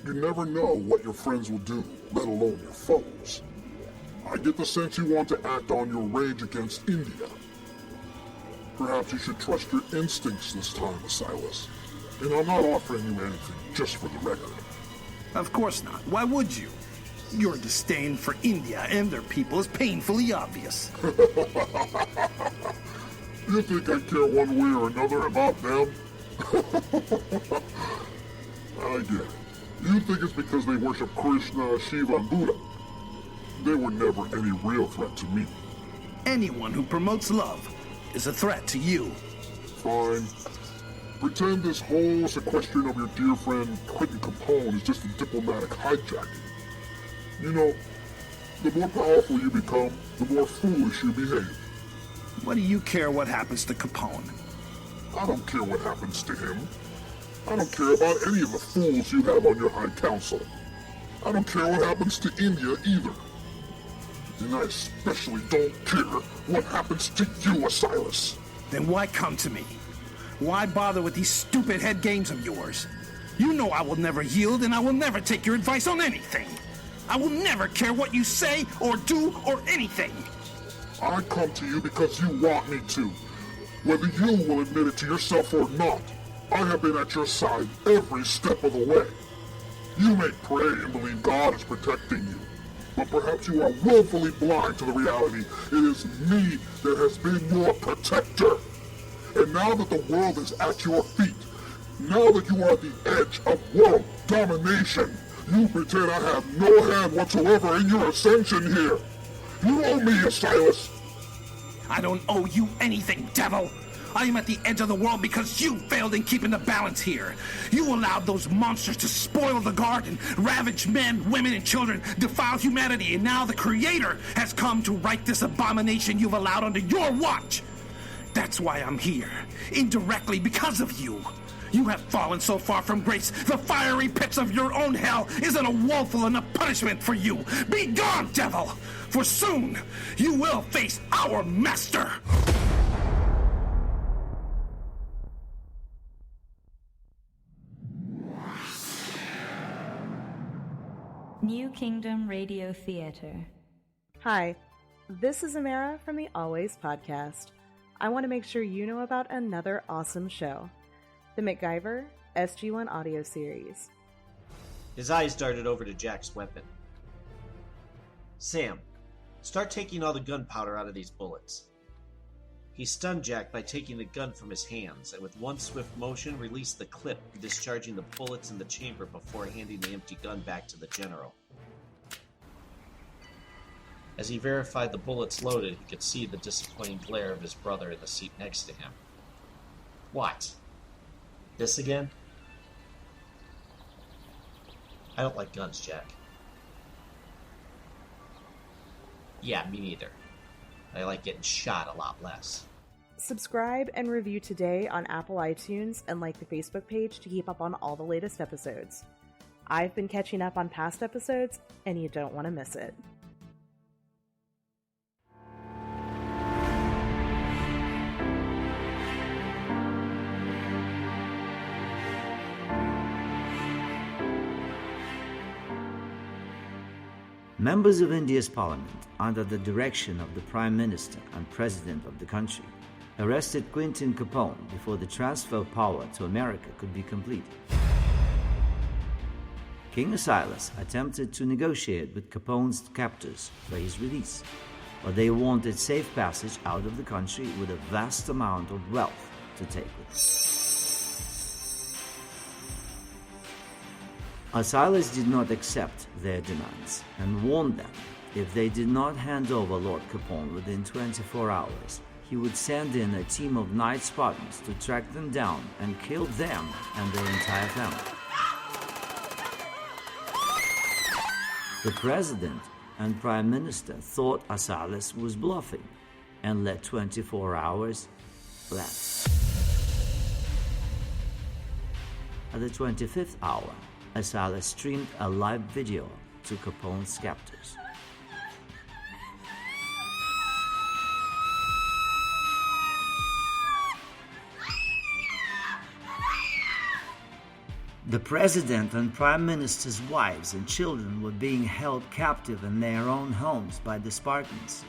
You never know what your friends will do, let alone your foes. I get the sense you want to act on your rage against India. Perhaps you should trust your instincts this time, Asilas. And I'm not offering you anything, just for the record. Of course not. Why would you? Your disdain for India and their people is painfully obvious. You think I care one way or another about them? I get it. You think it's because they worship Krishna, Shiva, and Buddha. They were never any real threat to me. Anyone who promotes love is a threat to you. Fine. Pretend this whole sequestering of your dear friend Quentin Capone is just a diplomatic hijacking. You know, the more powerful you become, the more foolish you behave. What do you care what happens to Capone? I don't care what happens to him. I don't care about any of the fools you have on your high council. I don't care what happens to India either. And I especially don't care what happens to you, Asilas. Then why come to me? Why bother with these stupid head games of yours? You know I will never yield, and I will never take your advice on anything. I will never care what you say or do or anything. I come to you because you want me to. Whether you will admit it to yourself or not, I have been at your side every step of the way. You may pray and believe God is protecting you, but perhaps you are willfully blind to the reality it is me that has been your protector. And now that the world is at your feet, now that you are at the edge of world domination, you pretend I have no hand whatsoever in your ascension here. You owe me, Asilas. I don't owe you anything, devil. I am at the edge of the world because you failed in keeping the balance here. You allowed those monsters to spoil the garden, ravage men, women, and children, defile humanity, and now the Creator has come to right this abomination you've allowed under your watch. That's why I'm here, indirectly because of you. You have fallen so far from grace, the fiery pits of your own hell isn't a woeful enough punishment for you. Be gone, devil, for soon you will face our master. New Kingdom Radio Theater. Hi, this is Amara from the Always Podcast. I want to make sure you know about another awesome show, the MacGyver SG-1 audio series. His eyes darted over to Jack's weapon. Sam, start taking all the gunpowder out of these bullets. He stunned Jack by taking the gun from his hands, and with one swift motion released the clip, discharging the bullets in the chamber before handing the empty gun back to the general. As he verified the bullets loaded, he could see the disappointing glare of his brother in the seat next to him. What? This again? I don't like guns, Jack. Yeah, me neither. I like getting shot a lot less. Subscribe and review today on Apple iTunes and like the Facebook page to keep up on all the latest episodes. I've been catching up on past episodes, and you don't want to miss it. Members of India's parliament, under the direction of the Prime Minister and President of the country, arrested Quentin Capone before the transfer of power to America could be completed. King Asilas attempted to negotiate with Capone's captors for his release, but they wanted safe passage out of the country with a vast amount of wealth to take with them. Asilas did not accept their demands and warned them if they did not hand over Lord Capone within 24 hours, he would send in a team of knight Spartans to track them down and kill them and their entire family. The President and Prime Minister thought Asilas was bluffing and let 24 hours lapse. At the 25th hour, Asilas streamed a live video to Capone's captors. The president and prime minister's wives and children were being held captive in their own homes by the Spartans.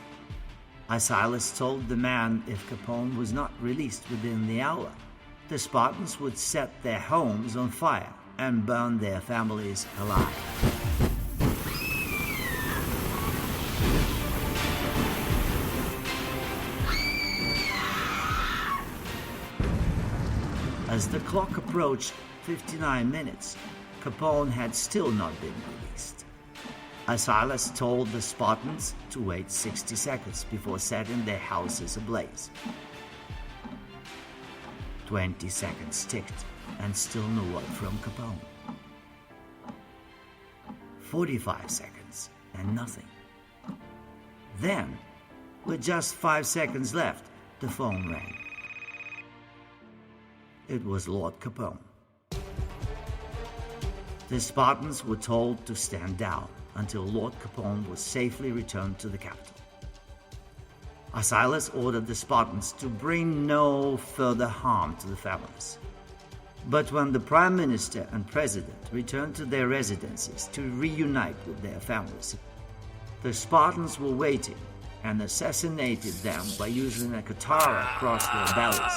Asilas told the man if Capone was not released within the hour, the Spartans would set their homes on fire and burn their families alive. As the clock approached 59 minutes, Capone had still not been released. Asilas told the Spartans to wait 60 seconds before setting their houses ablaze. 20 seconds ticked, and still no word from Capone. 45 seconds, and nothing. Then, with just 5 seconds left, the phone rang. It was Lord Capone. The Spartans were told to stand down until Lord Capone was safely returned to the capital. Asilas ordered the Spartans to bring no further harm to the families. But when the Prime Minister and President returned to their residences to reunite with their families, the Spartans were waiting and assassinated them by using a katana across their bellies,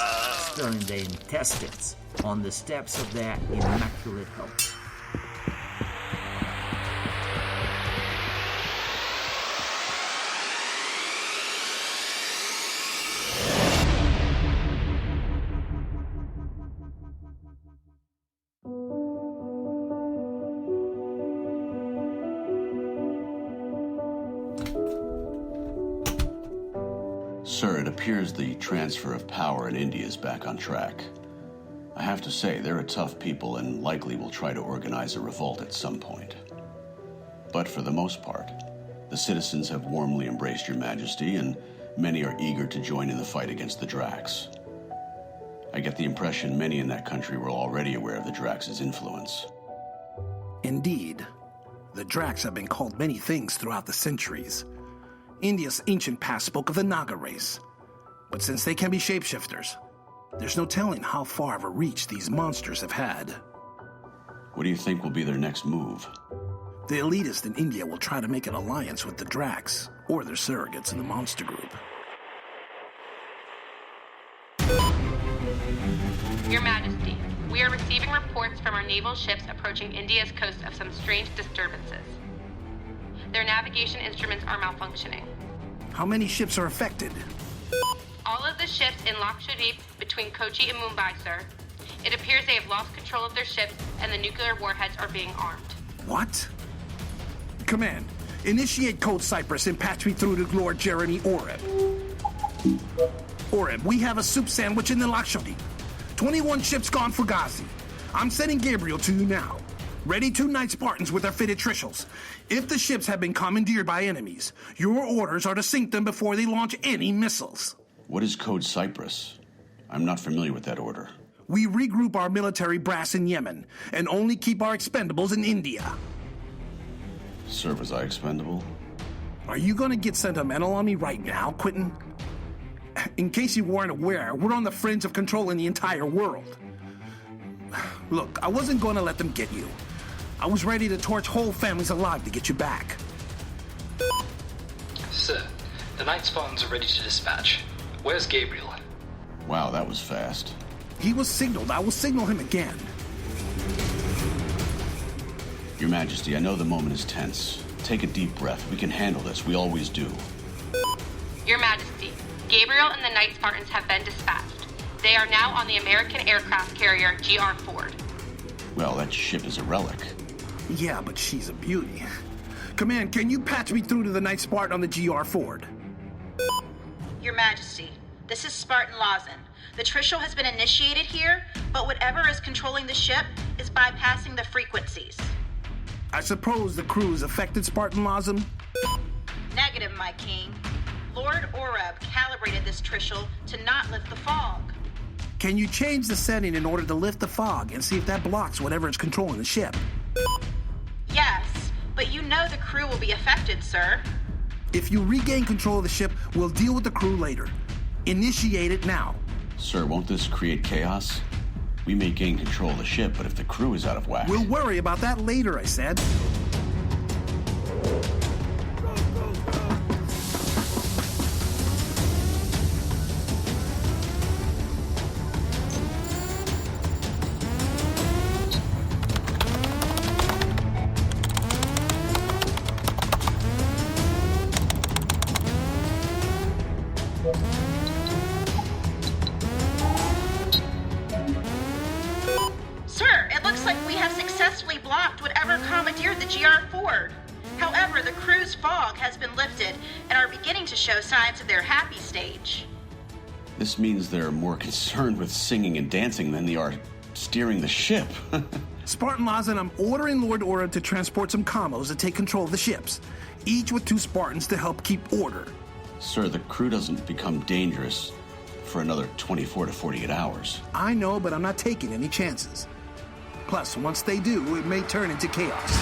spilling their intestines on the steps of their immaculate homes. Sir, it appears the transfer of power in India is back on track. I have to say, they're a tough people and likely will try to organize a revolt at some point. But for the most part, the citizens have warmly embraced Your Majesty, and many are eager to join in the fight against the Drax. I get the impression many in that country were already aware of the Drax's influence. Indeed. The Drax have been called many things throughout the centuries. India's ancient past spoke of the Naga race. But since they can be shapeshifters, there's no telling how far of a reach these monsters have had. What do you think will be their next move? The elitists in India will try to make an alliance with the Drax, or their surrogates in the monster group. Your Majesty, we are receiving reports from our naval ships approaching India's coast of some strange disturbances. Their navigation instruments are malfunctioning. How many ships are affected? All of the ships in Lakshadweep between Kochi and Mumbai, sir. It appears they have lost control of their ships and the nuclear warheads are being armed. What? Command, initiate Code Cypress and patch me through to Lord Jeremy Oreb. Oreb, we have a soup sandwich in the Lakshadweep. 21 ships gone for Ghazi. I'm sending Gabriel to you now. Ready 2 Night Spartans with their fitted trishels. If the ships have been commandeered by enemies, your orders are to sink them before they launch any missiles. What is Code Cypress? I'm not familiar with that order. We regroup our military brass in Yemen and only keep our expendables in India. Sir, was I expendable? Are you gonna get sentimental on me right now, Quentin? In case you weren't aware, we're on the fringe of controlling the entire world. Look, I wasn't gonna let them get you. I was ready to torch whole families alive to get you back. Sir, the Night Spartans are ready to dispatch. Where's Gabriel? Wow, that was fast. He was signaled. I will signal him again. Your Majesty, I know the moment is tense. Take a deep breath. We can handle this. We always do. Your Majesty, Gabriel and the Night Spartans have been dispatched. They are now on the American aircraft carrier GR Ford. Well, that ship is a relic. Yeah, but she's a beauty. Command, can you patch me through to the Night Spartan on the GR Ford? Your Majesty, this is Spartan Lawson. The Trishul has been initiated here, but whatever is controlling the ship is bypassing the frequencies. I suppose the crew is affected, Spartan Lawson? Negative, my king. Lord Oreb calibrated this Trishul to not lift the fog. Can you change the setting in order to lift the fog and see if that blocks whatever is controlling the ship? Yes, but you know the crew will be affected, sir. If you regain control of the ship, we'll deal with the crew later. Initiate it now. Sir, won't this create chaos? We may gain control of the ship, but if the crew is out of whack... We'll worry about that later, I said. Sir, it looks like we have successfully blocked whatever commandeered the GR Ford. However, the crew's fog has been lifted and are beginning to show signs of their happy stage. This means they're more concerned with singing and dancing than they are steering the ship. Spartan Lazen, I'm ordering Lord Aura to transport some commos to take control of the ships, each with 2 Spartans to help keep order. Sir, the crew doesn't become dangerous for another 24 to 48 hours. I know, but I'm not taking any chances. Plus, once they do, it may turn into chaos.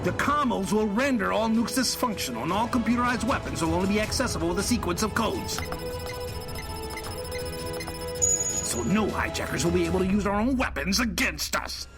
The commos will render all nukes dysfunctional, and all computerized weapons will only be accessible with a sequence of codes. So no hijackers will be able to use our own weapons against us.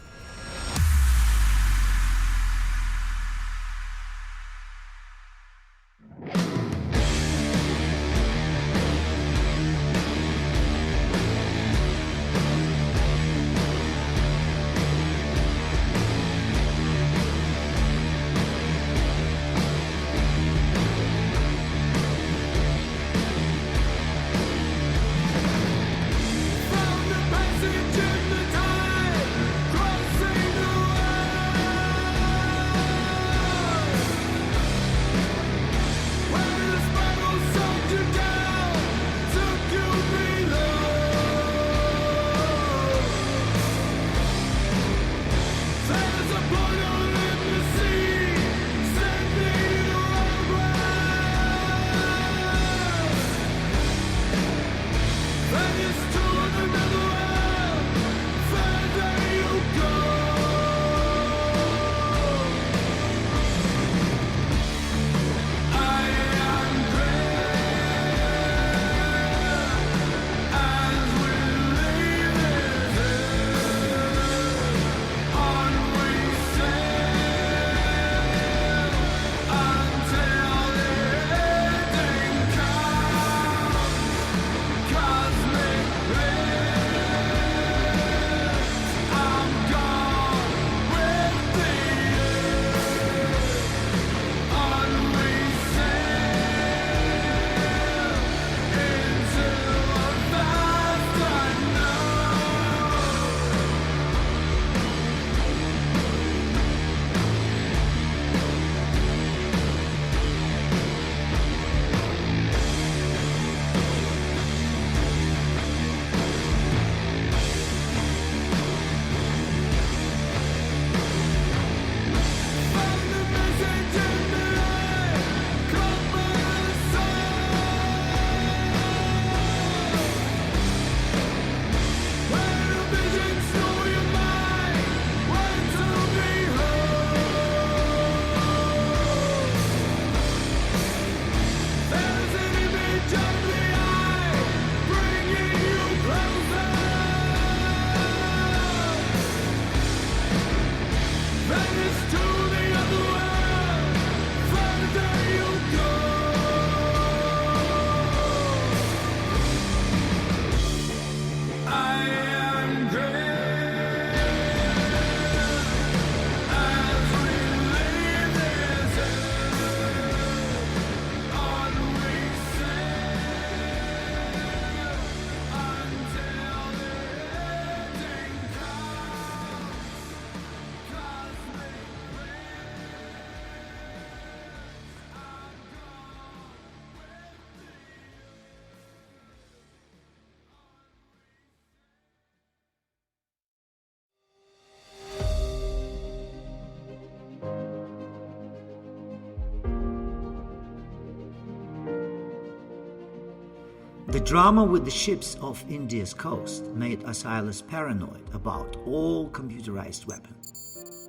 The drama with the ships off India's coast made Asilas paranoid about all computerized weapons.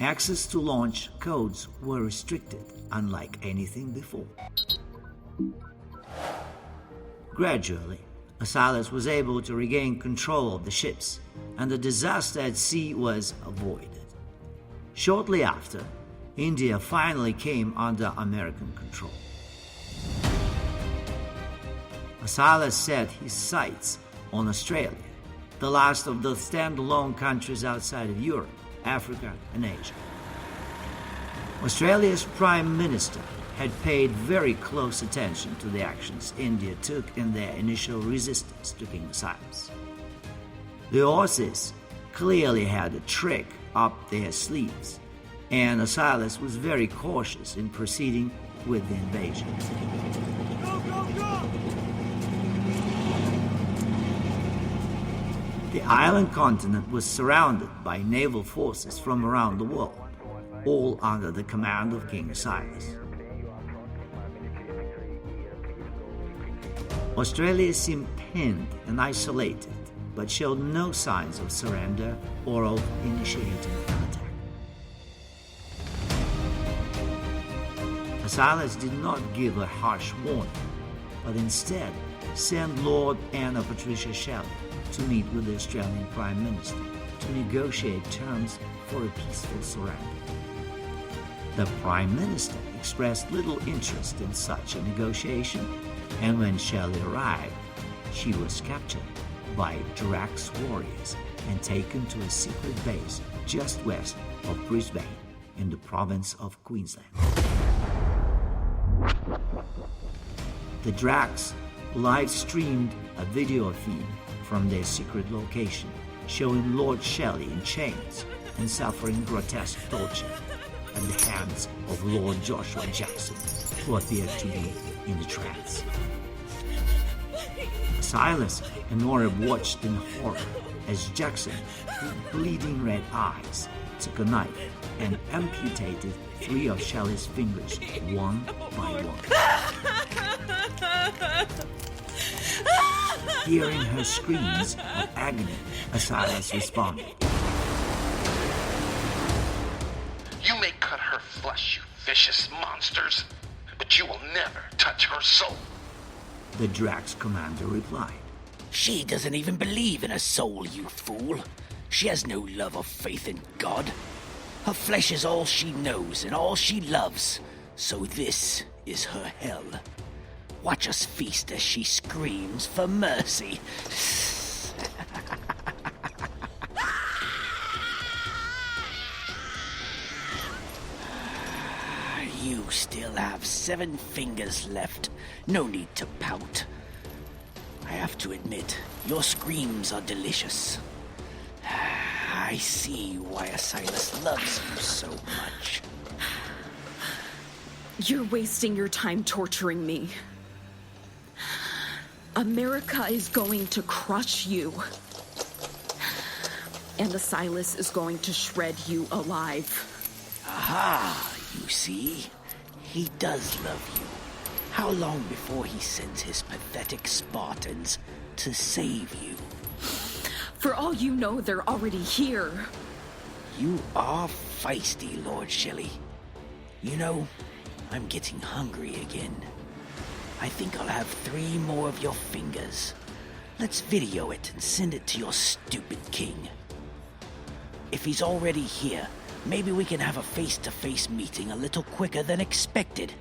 Access to launch codes were restricted, unlike anything before. Gradually, Asilas was able to regain control of the ships, and the disaster at sea was avoided. Shortly after, India finally came under American control. Asilas set his sights on Australia, the last of the standalone countries outside of Europe, Africa, and Asia. Australia's Prime Minister had paid very close attention to the actions India took in their initial resistance to King Asilas. The Aussies clearly had a trick up their sleeves, and Asilas was very cautious in proceeding with the invasion. Go, go, go! The island continent was surrounded by naval forces from around the world, all under the command of King Asilas. Australia seemed pinned and isolated, but showed no signs of surrender or of initiating an attack. Asilas did not give a harsh warning, but instead sent Lord Anna Patricia Shelley to meet with the Australian Prime Minister to negotiate terms for a peaceful surrender. The Prime Minister expressed little interest in such a negotiation, and when Shelley arrived, she was captured by Drax warriors and taken to a secret base just west of Brisbane in the province of Queensland. The Drax live-streamed a video feed from their secret location showing Lord Shelley in chains and suffering grotesque torture at the hands of Lord Joshua Jackson, who appeared to be in a trance. Asilas and Oreb watched in horror as Jackson, with bleeding red eyes, took a knife and amputated 3 of Shelley's fingers, one by one. Hearing her screams of agony, Asilas responded. You may cut her flesh, you vicious monsters, but you will never touch her soul. The Drax commander replied. She doesn't even believe in a soul, you fool. She has no love or faith in God. Her flesh is all she knows and all she loves, so this is her hell. Watch us feast as she screams for mercy. You still have 7 fingers left. No need to pout. I have to admit, your screams are delicious. I see why Asilas loves you so much. You're wasting your time torturing me. America is going to crush you. And Asilas is going to shred you alive. Aha, you see? He does love you. How long before he sends his pathetic Spartans to save you? For all you know, they're already here. You are feisty, Lord Shelley. You know, I'm getting hungry again. I think I'll have 3 more of your fingers. Let's video it and send it to your stupid king. If he's already here, maybe we can have a face-to-face meeting a little quicker than expected.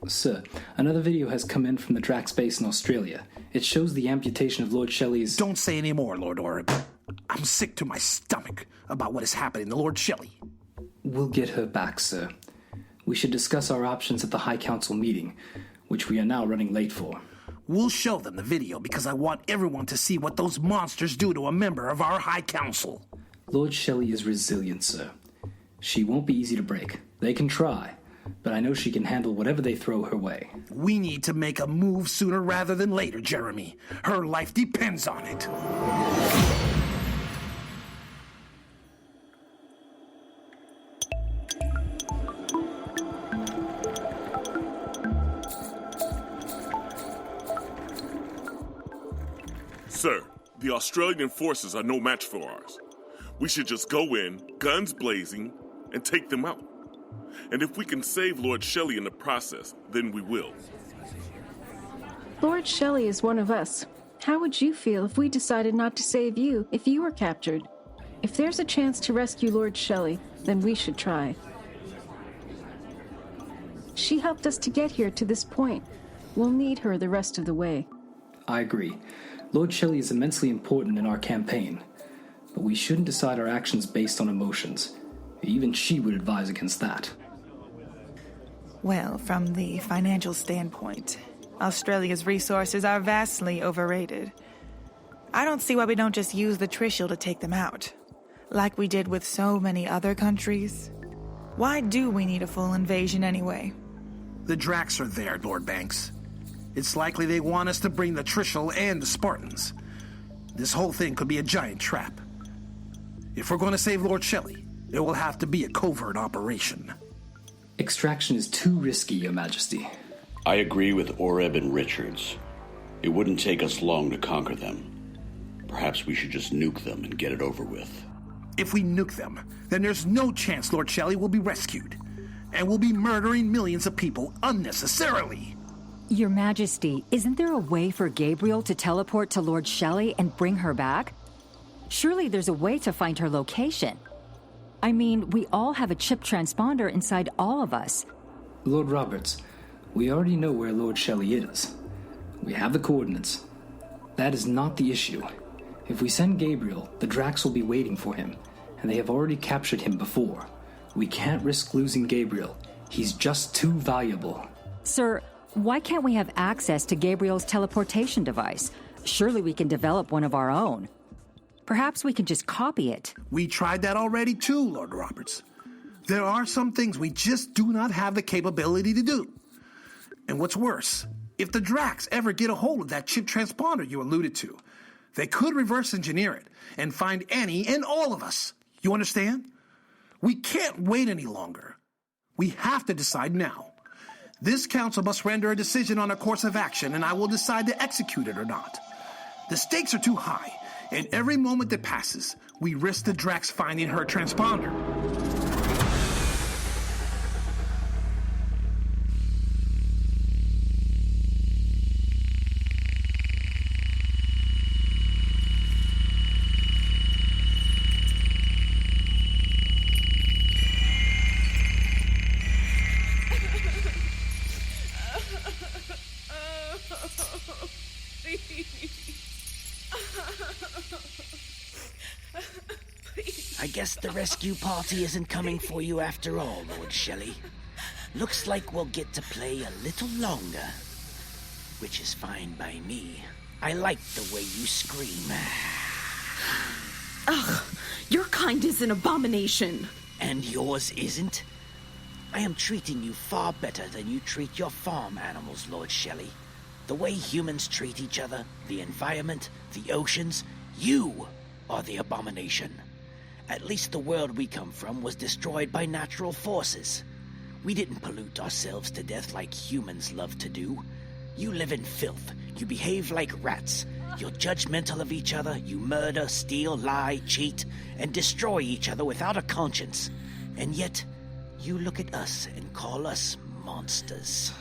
Sir, another video has come in from the Drax base in Australia. It shows the amputation of Lord Shelley's... Don't say any more, Lord Oreb. I'm sick to my stomach about what is happening to Lord Shelley. We'll get her back, sir. We should discuss our options at the High Council meeting, which we are now running late for. We'll show them the video because I want everyone to see what those monsters do to a member of our High Council. Lord Shelley is resilient, sir. She won't be easy to break. They can try, but I know she can handle whatever they throw her way. We need to make a move sooner rather than later, Jeremy. Her life depends on it. Sir, the Australian forces are no match for ours. We should just go in, guns blazing, and take them out. And if we can save Lord Shelley in the process, then we will. Lord Shelley is one of us. How would you feel if we decided not to save you if you were captured? If there's a chance to rescue Lord Shelley, then we should try. She helped us to get here to this point. We'll need her the rest of the way. I agree. Lord Shelley is immensely important in our campaign, but we shouldn't decide our actions based on emotions. Even she would advise against that. Well, from the financial standpoint, Australia's resources are vastly overrated. I don't see why we don't just use the Trishul to take them out, like we did with so many other countries. Why do we need a full invasion anyway? The Drax are there, Lord Banks. It's likely they want us to bring the Trishul and the Spartans. This whole thing could be a giant trap. If we're going to save Lord Shelley, it will have to be a covert operation. Extraction is too risky, Your Majesty. I agree with Oreb and Richards. It wouldn't take us long to conquer them. Perhaps we should just nuke them and get it over with. If we nuke them, then there's no chance Lord Shelley will be rescued. And we'll be murdering millions of people unnecessarily. Your Majesty, isn't there a way for Gabriel to teleport to Lord Shelley and bring her back? Surely there's a way to find her location. I mean, we all have a chip transponder inside all of us. Lord Roberts, we already know where Lord Shelley is. We have the coordinates. That is not the issue. If we send Gabriel, the Drax will be waiting for him, and they have already captured him before. We can't risk losing Gabriel. He's just too valuable. Sir, why can't we have access to Gabriel's teleportation device? Surely we can develop one of our own. Perhaps we can just copy it. We tried that already too, Lord Roberts. There are some things we just do not have the capability to do. And what's worse, if the Drax ever get a hold of that chip transponder you alluded to, they could reverse engineer it and find any and all of us. You understand? We can't wait any longer. We have to decide now. This council must render a decision on a course of action, and I will decide to execute it or not. The stakes are too high, and every moment that passes, we risk the Drax finding her transponder. I guess the rescue party isn't coming for you after all, Lord Shelley. Looks like we'll get to play a little longer. Which is fine by me. I like the way you scream. Ugh, your kind is an abomination. And yours isn't? I am treating you far better than you treat your farm animals, Lord Shelley. The way humans treat each other, the environment, the oceans, you are the abomination. At least the world we come from was destroyed by natural forces. We didn't pollute ourselves to death like humans love to do. You live in filth. You behave like rats. You're judgmental of each other. You murder, steal, lie, cheat, and destroy each other without a conscience. And yet, you look at us and call us monsters.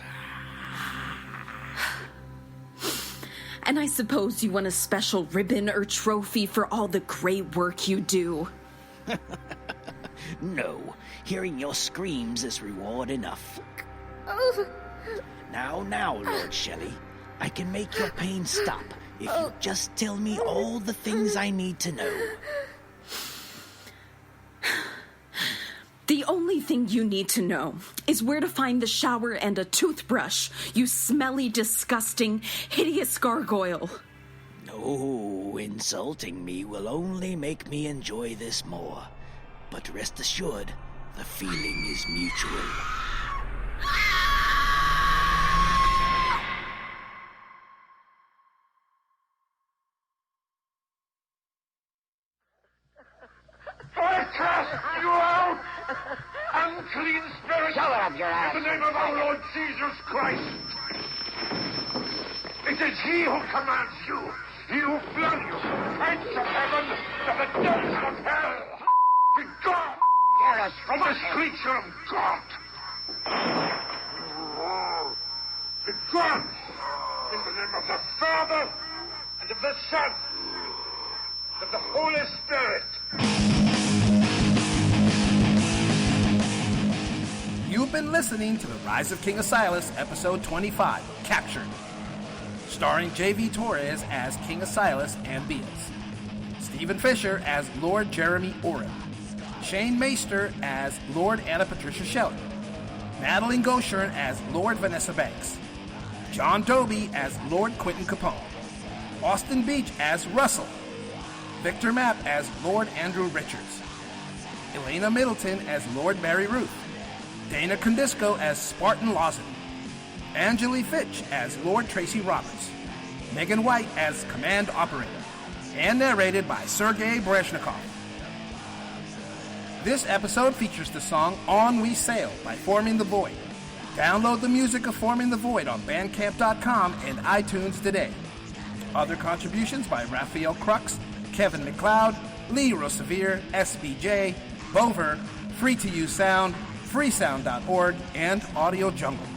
And I suppose you want a special ribbon or trophy for all the great work you do. No, hearing your screams is reward enough. Now, Lord Shelley, I can make your pain stop if you just tell me all the things I need to know. The only thing you need to know is where to find the shower and a toothbrush, you smelly, disgusting, hideous gargoyle. No, insulting me will only make me enjoy this more. But rest assured, the feeling is mutual. unclean spirit! Show it up your ass! In the name of our Lord Jesus Christ! It is he who commands you! He who flung you from the heights of heaven to the depths of hell! Be gone! From this creature of God! Be gone! In the name of the Father, and of the Son, and of the Holy Spirit! You've been listening to The Rise of King Asilas, Episode 25, Captured. Starring J.V. Torres as King Asilas and Bias, Stephen Fisher as Lord Jeremy Oren, Shane Meister as Lord Anna Patricia Shelley, Madeline Goshern as Lord Vanessa Banks, John Dobie as Lord Quentin Capone, Austin Beach as Russell, Victor Mapp as Lord Andrew Richards, Elena Middleton as Lord Mary Ruth, Dana Condisco as Spartan Lawson, Angeli Fitch as Lord Tracy Roberts, Megan White as Command Operator, and narrated by Sergei Brezhnikov. This episode features the song On We Sail by Forming the Void. Download the music of Forming the Void on Bandcamp.com and iTunes today. Other contributions by Raphael Crux, Kevin McLeod, Lee Rosevere, SBJ, Bover, Free to Use Sound, freesound.org, and Audio Jungle.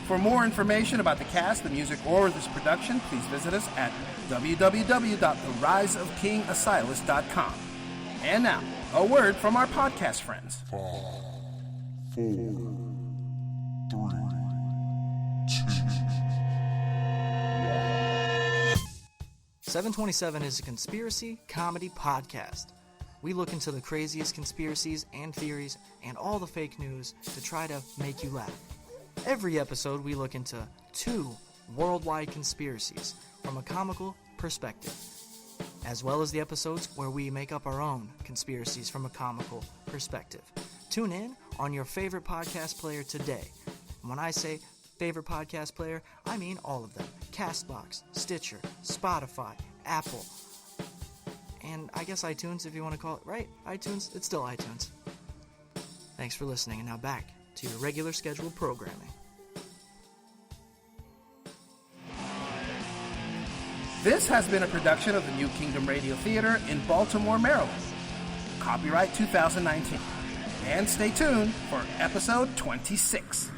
For more information about the cast, the music, or this production, please visit us at www.theriseofkingasilas.com. And now, a word from our podcast friends. 5, 4, 3, 2, 727 is a conspiracy comedy podcast. We look into the craziest conspiracies and theories and all the fake news to try to make you laugh. Every episode, we look into 2 worldwide conspiracies from a comical perspective, as well as the episodes where we make up our own conspiracies from a comical perspective. Tune in on your favorite podcast player today. And when I say favorite podcast player, I mean all of them. CastBox, Stitcher, Spotify, Apple, and I guess iTunes if you want to call it, right? iTunes, it's still iTunes. Thanks for listening, and now back to your regular scheduled programming. This has been a production of the New Kingdom Radio Theater in Baltimore, Maryland. Copyright 2019. And stay tuned for episode 26.